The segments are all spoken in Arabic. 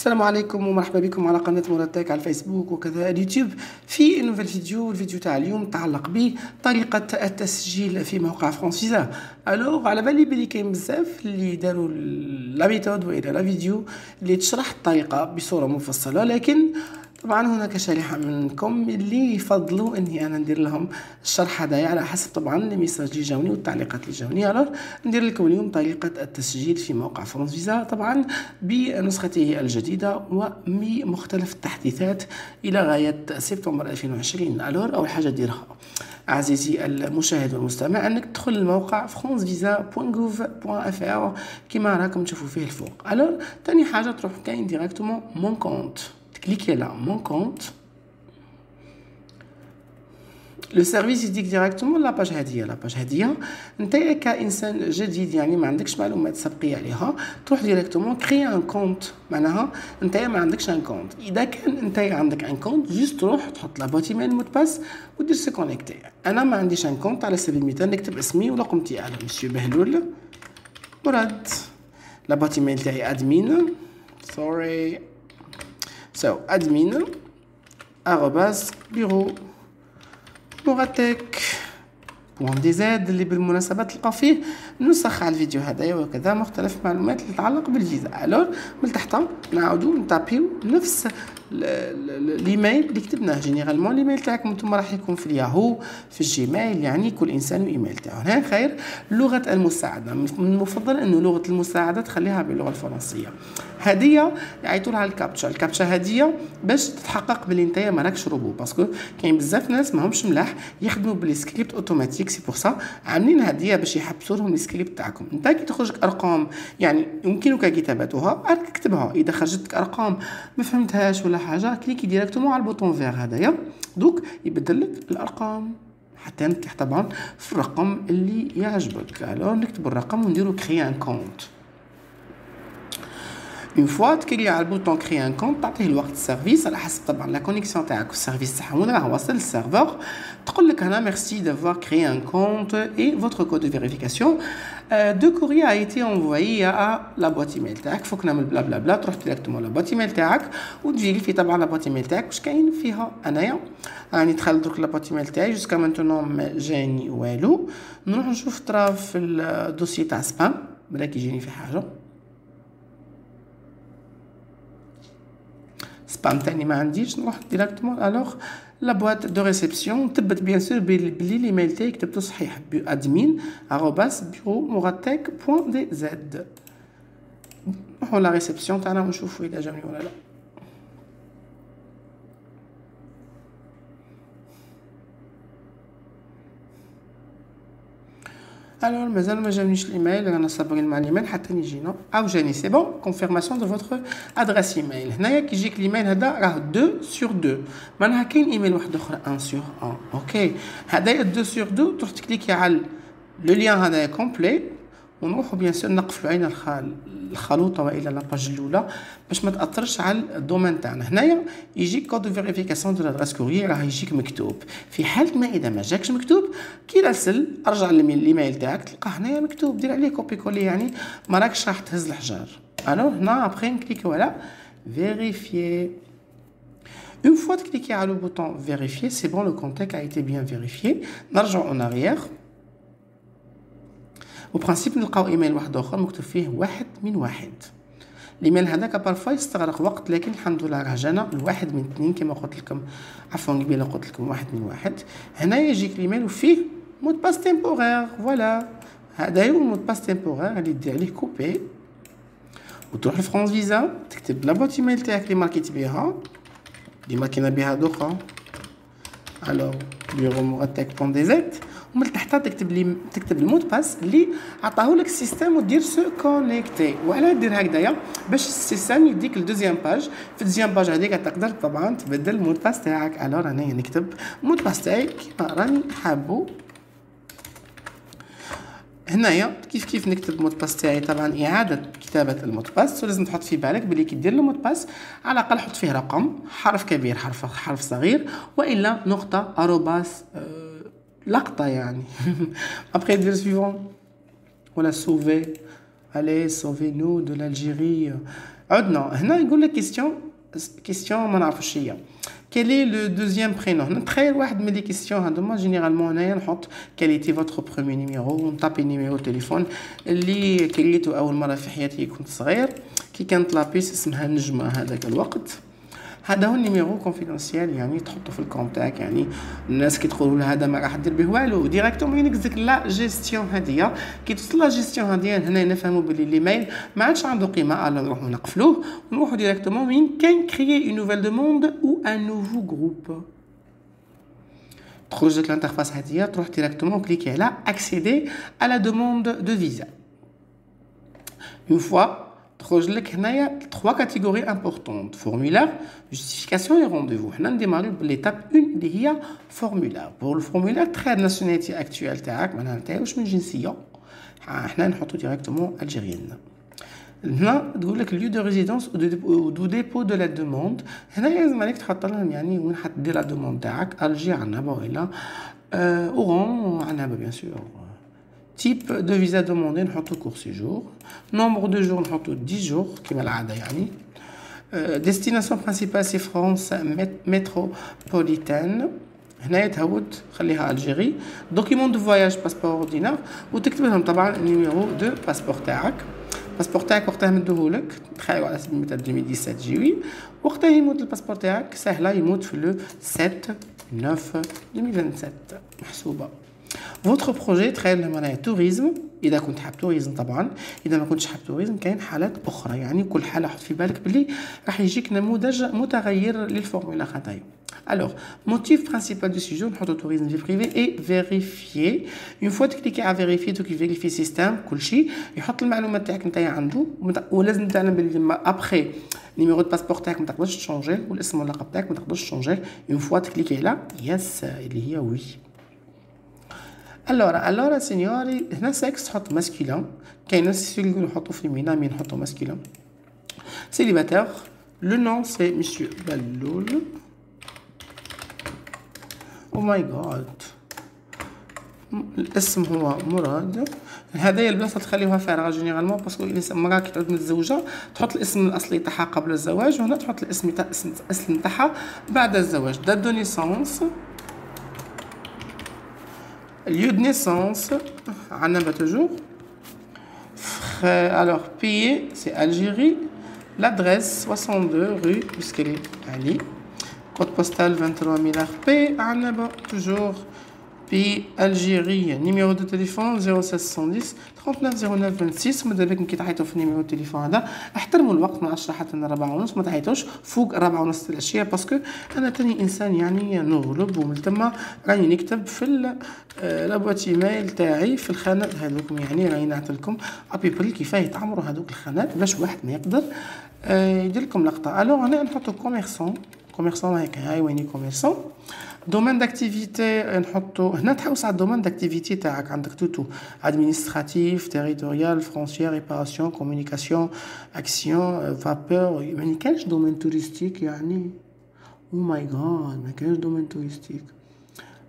السلام عليكم ومرحبا بكم على قناة مراد على الفيسبوك وكذا اليوتيوب في نوفيل الفيديو تاع اليوم متعلق بطريقة التسجيل في موقع فرانس فيزا. الوغ على بالي بلي كاين بزاف اللي داروا لا ميثود والا لا فيديو اللي تشرح الطريقة بصورة مفصلة، لكن طبعا هناك شريحة منكم اللي يفضلوا اني انا ندير لهم الشرح هذايا على حسب طبعا الميساج اللي جاوني والتعليقات اللي جاوني. الوغ ندير لكم اليوم طريقة التسجيل في موقع فرانس فيزا، طبعا بنسخته الجديدة وبمختلف التحديثات الى غاية سبتمبر 2020. الوغ اول حاجة ديرها عزيزي المشاهد والمستمع انك تدخل الموقع francevisa.gouv.fr كما راكم تشوفوا فيه الفوق. الوغ ثاني حاجة تروح كاين ديريكتومون مون كونت، cliquez là, mon compte. Le service يديك ديريكتومون لاباج هاديه. لاباج هاديه انت كانسان جديد يعني ما عندكش معلومات سابقيه عليها، تروح ديريكتومون كري ان كونت. معناها انت ما عندكش ان كونت. اذا كان انت عندك ان كونت جوست تروح تحط لا بوات ايميل مود باس ودير سي كونيكتي. انا ما عنديش ان كونت، على سبيل المثال نكتب اسمي ورقم تاعي على مسيو بهلول مراد. لا بوات ايميل تاعي ادمين سوري admin @bureau moratech.dz اللي بالمناسبة تلقى فيه نسخ على الفيديو هذايا وكذا مختلف المعلومات اللي تتعلق بالفيزا. الوغ من تحت نعاودو نتابيو نفس الايميل اللي كتبناه. جينيرالمون الايميل تاعكم نتوما راح يكون في الياهو في الجيميل، يعني كل انسان وايميل تاعو. هنا خير لغه المساعده، من المفضل انه لغه المساعده تخليها باللغه الفرنسيه. هديه يعيطوا لها الكابتشا هديه باش تتحقق بلي نتايا ما راكش روبو، باسكو كاين بزاف ناس ماهمش ملاح يخدموا بالسكريبت اوتوماتيك. سي بور سا عاملين هديه باش يحبسوا لهم السكريبت تاعكم. انت كي تخرجك ارقام يعني يمكنك كتابتها اكتبها، اذا خرجتك ارقام ما فهمتهاش ولا حاجه كليكي ديريكتومون على البوطون فير هذايا، دوك يبدل لك الارقام حتى نكتح طبعا في الرقم اللي يعجبك. الو نكتب الرقم ونديرو كري ان كونت. اون فوا تكلي على البوطون كري ان كونت تعطيه الوقت السيرفيس على حسب طبعا لا كونيكسيون تاعك والسيرفيس تاعهم وين راه واصل السيرفور. تقول لك هنا ميرسي دافوار كري ان كونت اي فوتر كود دو فيريفيكاسيون دو كوريي ا ايتي انفويي ا لا بوات ايميل تاعك. فكنا من بلا بلا بلا تروح ديريكتومون لا بوات ايميل تاعك وتفيريفي طبعا لا بوات ايميل تاعك واش كاين فيها. انايا راني دخلت درك لا بوات ايميل تاعي جوسكا مانتونون ما جاني والو. نروح نشوف ترى في الدوسي تاع سبام بلا كيجيني في حاجه. سبام تاني ما عنديش، نروح ديريكتومون الوغ لا بواط دو ريسبسيون. تثبت بيان سور بلي الايميل تاعي كتبته صحيح admin@bureau-moratech.dz. نروحو لا ريسبسيون تاعنا ونشوفو اذا جاوني ولا لا. الوغ مازال ما جاونيش الايميل، رانا صابرين مع الايميل حتى يجينا. او جاني سي بون كونفيرماسيون دو فوتر ادريس ايميل. هنايا كي يجيك الايميل هذا راه 2/2، معناها كاين ايميل واحد اخر 1/1. اوكي هذايا 2/2 تروح تكليكي على لو ليان هذايا كومبلي ونروحو بيان سور نقفلو عين الخلوطه والى لاباج الاولى باش ما تاثرش على الدومين تاعنا. هنايا يجيك كود دو فيريفيكاسيون دو لادريس كوريي راه يجيك مكتوب. في حاله ما اذا ما جاكش مكتوب كي راسل ارجع للايميل تاعك تلقاه هنايا مكتوب، دير عليه كوبي كولي يعني ما راكش راح تهز الحجار. الوغ هنا ابخي نكليكيو على فيريفيي. Une fois cliqué على le bouton vérifier, c'est bon, le contact a été bien vérifié. نرجع en arrière. وبرانسيب نلقاو ايميل واحد اخر مكتوب فيه 1/1. الايميل هذاك بارفوا يستغرق وقت، لكن الحمد لله راه جانا 1/2 كما قلت لكم. عفوا قبيله قلت لكم 1/1. هنا يجيك الايميل وفيه مود باس تيمبورير. فوالا هذا هو المود باس تيمبورير اللي دير عليه كوبي وتروح لفرانس فيزا تكتب لا بوت ايميل تاعك اللي ماركيت بها اللي ماركينا بها دوكا الوغ bureau-moratech.dz ومن تحت تكتب المود باس اللي عطاهولك السيستم ودير سو كونيكتي. وعلاه دير هكذايا باش السيستم يديك الدوزيام باج. في الدوزيام باج هذيك تقدر طبعا تبدل المود باس تاعك. الوغ انايا نكتب المود باس تاعي كيما راني حابو. هنايا كيف نكتب المود باس تاعي. طبعا اعاده كتابه المود باس ولازم تحط في بالك بلي كي دير المود باس على الاقل حط فيه رقم، حرف كبير حرف صغير، والا نقطه اروباس لقطه يعني. ابخي دير سويفون ولا سوفي allez sauvez-nous de l'Algérie. عدنا هنا يقول لك كيستيون ما نعرفش هي. Quel est le deuxième prénom? نتخيل واحد من لي كيستيون هذوما جينيرالمون هنايا نحط quel était votre premier numéro ونطابي نيميرو تليفون اللي كريتو اول مره في حياتي كنت صغير كي كانت لابيس اسمها نجمه هذاك الوقت. هذا هو النيميرو كونفيدونسيال يعني تحطه في الكونت تاعك يعني الناس كي تقولوا له هذا ما راح دير به والو ديريكتومون ينكزك لا جيستيون هذيا كي توصل لا جيستيون هذيا هنا نفهموا بلي ليميل ما عادش عنده قيمه الا نروحوا نقفلوه ونروحوا ديريكتومون وين كان كريي اون نوفيل دوموند او ان نوفو جروب. تخرج لك الانترفاس هذيا تروح ديريكتومون كليكي على اكسيدي à la demande de visa. Une fois تخرج لك هنايا 3 catégories importantes formulaire justification et rendez-vous. حنا نديماريو بالإيتاب 1 اللي هي formulaire. pour le formulaire تخيل nationalité actuelle تاعك معناها نتاعي واش من جنسيه حنا نحطو ديريكتومون الجيريان. هنا تقول لك lieu de résidence ou du dépôt de la demande. هنا لازم عليك تحط لهم يعني وين حتدير لا دوموند تاعك الجي عنابه ولا اوران عنابه بيان سور. type de visa demandé نحطو court séjour. nombre de jours نحطو 10 jours كيما العاده يعني. destination principale c'est France métropolitaine. هنايا تهود خليها الجيري. document de voyage passeport ordinaire وتكتب لهم طبعا النيميرو دو باسبور تاعك. الباسبور تاعك وقتها مديهولك تخيلوا على سبيل المثال 2017 جيوي وقتها يموت الباسبور تاعك سهله يموت في لو 7/9/2027 محسوبه. فوتر بروجي تخيل معناها توريزم اذا كنت حاب توريزم طبعا اذا ما كنتش حاب توريزم كاين حالات اخرى يعني كل حاله حط في بالك بلي راح يجيك نموذج متغير للفورمولا هذايا. Alors, motif principal du séjour, notre tourisme vie privée est vérifié. Une fois que tu cliques à vérifier, tu vérifies le système, كل شيء يحط المعلومات تاعك نتايا عنده ولازم تعلم بلي ابخي النيميرو دو باسبور تاعك ما تقدرش تشونجيه والاسم واللقب تاعك ما تقدرش تشونجيه. Une fois تكليكي على يس اللي هي وي. Alors signori هنا سكس تحط ماسكولين كاين ناس يقولوا نحطو فيمينا مي نحطو ماسكولين. Célibataire, le nom c'est monsieur Balloul. او ماي جاد الاسم هو مراد. هذايا البلاصه تخليوها فارغه جينيرالمون باسكو المراه كي تعود متزوجه تحط الاسم الاصلي تاعها قبل الزواج وهنا تحط الاسم تاع الاصل تاعها بعد الزواج. دات دو نيسونس lieu de naissance عنابه توجور. alors pays c'est Algérie. l'adresse 62 rue Bouskelé Ali. code postal 23000 RP عنابه toujours. pays Algérie. numéro de téléphone 01610 390926. ماذا بك كي تحيطوا في نيميرو التليفون هذا احترموا الوقت من 10 حتى 4:30 ما تحيطوش فوق 4:30 العشيه باسكو انا تاني انسان يعني نغلب ومن ثم راني نكتب في لابوات ايميل تاعي في الخانات هذوكم يعني راني نعطي لكم ابيبل كيفاه يتعمروا هذوك الخانات باش واحد ما يقدر يدير لكم لقطه. الوغ انا نحطو كوميرسون هيك هاي ويني كوميرسون. دومين داكتيفيتي نحطو هنا تحوس على الدومين داكتيفيتي تاعك عندك توتو ادمينستراتيف تيريتوريال فرونسيير ريباراسيون كومونيكاسيون اكسيون فابور. يعني كاينش دومين توريستيك يعني او ماي جاد ما كاينش دومين توريستيك.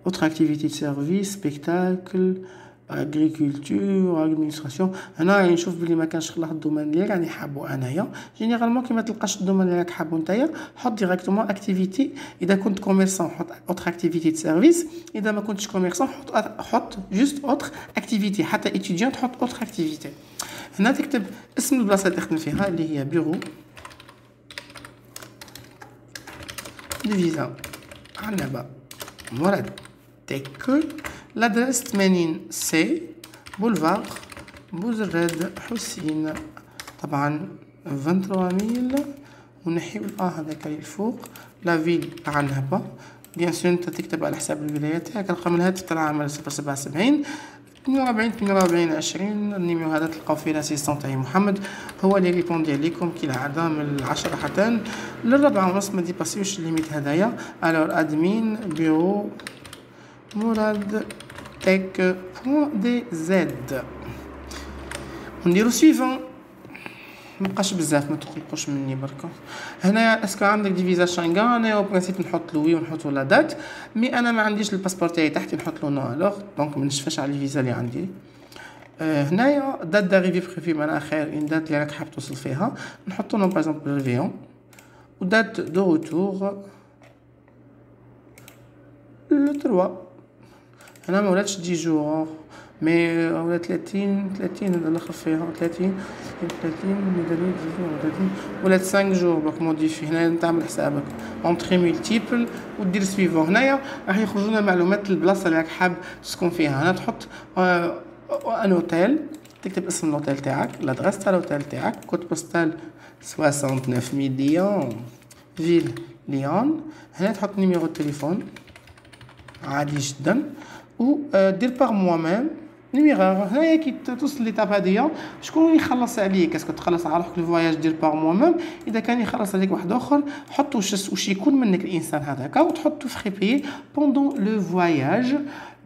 اوتر اكتيفيتي سيرفيس سبيكتاكل agriculture administration. هنا يعني نشوف بلي ما كانش خلاص الدومين اللي راني حابو انايا جينيرالمون كي ما تلقاش الدومين اللي راك حابو نتايا حط ديريكتومون اكتيفيتي. اذا كنت كوميرسون حط اوتر اكتيفيتي دو سيرفيس. اذا ما كنتش كوميرسون حط جوست اوتر اكتيفيتي. حتى اتيديون تحط اوتر اكتيفيتي. هنا تكتب اسم البلاصه اللي تخدم فيها اللي هي بيرو دو فيزا عنابه مراد تيكو. l'adresse 80 سي بولفار بوزراد حسين طبعا 23000 ونحيو هذاك اللي الفوق لا فيل عنابه بيان سور انت تكتب على حساب الولايه تاعك. رقم الهاتف تاع العامل 077 42 42 20. النيميرو هذا تلقاو فيه لاسيستون تاعي محمد هو اللي ريبوندي عليكم كالعاده من 10 حتى ل4:30 ما ديباسيوش الليميت هذايا. الور ادمين بيرو مراد tech .dz. نديرو سويفون مبقاش بزاف ما تقلقوش مني بركا. هنا اسكو عندك دي فيزا شنغن انا او برينسيپ نحط له وي ونحط لا دات مي انا ما عنديش الباسبور تاعي تحت نحط له نو. الوغ دونك ما نشفاش على الفيزا اللي عندي. هنايا دات داريفي بريفي معناها خير ان دات اللي راك حاب توصل فيها نحطو لهم باغ اكزومبل ريفيون ودات دو روتور لو 3 هنا ما ولاتش 10 جور مي ولا 30 هذا الاخر فيها 30 ولات 5 جور باك موديفي. هنا تعمل حسابك اونطري مولتيبل ودير سويفون. هنايا راح يخرجوا لنا معلومات البلاصه اللي راك حاب تسكن فيها. هنا تحط ان اوتيل، تكتب اسم الاوتيل تاعك، لادريس تاع الاوتيل تاعك، كود بوستال 69 مليون فيل ليون. هنا تحط نيميرو التليفون عادي جدا ودير باغ موا ميم نيميرور. هنايا كي توصل ليتاب هادية شكون يخلص عليك؟ اسكو تخلص على روحك الفواياج دير باغ موا ميم؟ اذا كان يخلص عليك واحد اخر حط واش يكون منك الانسان هذاك وتحطو في خيبي بوندون لو فواياج.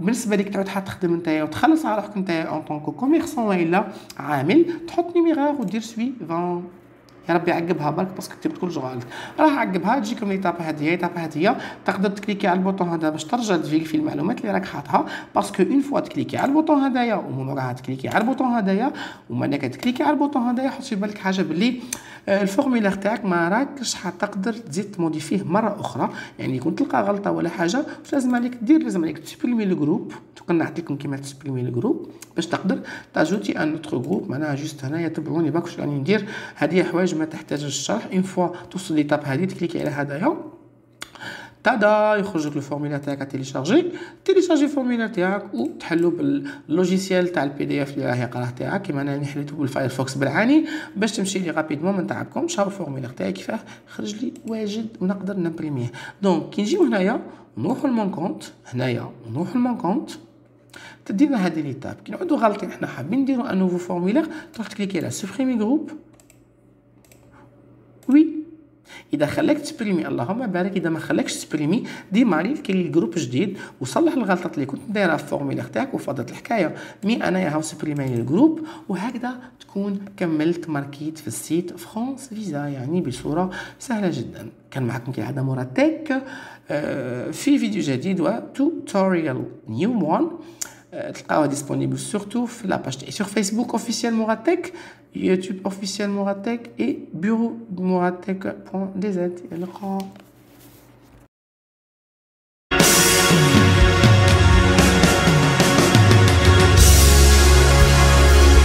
بالنسبه ليك تعود تخدم نتايا وتخلص على روحك نتايا اون طونكو كوميرسون والا عامل، تحط نيميرور ودير سويفون. يا ربي عقبها برك باسكو كتبت كل غلط. راه عقبها تجيكم ليتاب هادية تقدر تكليكي على البوطون هذا باش ترجع تفيريفي المعلومات اللي راك حاطها، باسكو اون فوا تكليكي على البوطون هدايا ومن وراها تكليكي على البوطون هدايا ومنك تكليكي على البوطون هدايا حط في بالك حاجه باللي الفورميلار تاعك ما راكش حتقدر تزيد تموديفيه مره اخرى. يعني يكون تلقى غلطه ولا حاجه واش لازم عليك دير؟ لازم عليك تسبريمي لو جروب. نعطيك لكم كيما تسبريمي لو جروب باش تقدر تاجوتي ان اوتر جروب. معناها جوست هنايا تبعوني باك واش راني ندير. هذه حوايج ما تحتاجش الشرح. اون فوا توصل ليتاب هذه تكليكي على هدايا تادا يخرج لك الفورميلار تاعك تيليشارجي الفورميلار تاعك وتحلو باللوجيسيال تاع البي دي اف اللي راه يقراه تاعك كيما انا حليته بالفايرفوكس بالعاني باش تمشي لي رابيدمون ما نتعبكمش. هاو الفورميلار تاعي كيفاه خرج لي واجد ونقدر نبريميه. دونك كي نجيو هنايا نروحو لمون كونت، تدينا هذه ليتاب. كي نعودو غالطين حنا حابين نديرو ان نوفو فورميلار تروح تكليكي على سوبريمي جروب. وي اذا خلاك تسبريمي اللهم بارك، اذا ما خلاكش تسبريمي ديماري كاين الجروب جديد وصلح الغلطات اللي كنت دايرها في الفورميلار تاعك وفضت الحكايه. مي انايا هاو سبريمي الجروب وهكذا تكون كملت ماركيت في السيت فرانس فيزا يعني بصوره سهله جدا. كان معكم كالعاده مراد تك في فيديو جديد وتوتوريال نيو وان تلقاوها ديسپونيبل سورتو في لاباج تاعي sur Facebook officiel Mourad Tech, YouTube officiel Mourad Tech et bureau mourad tech.dz.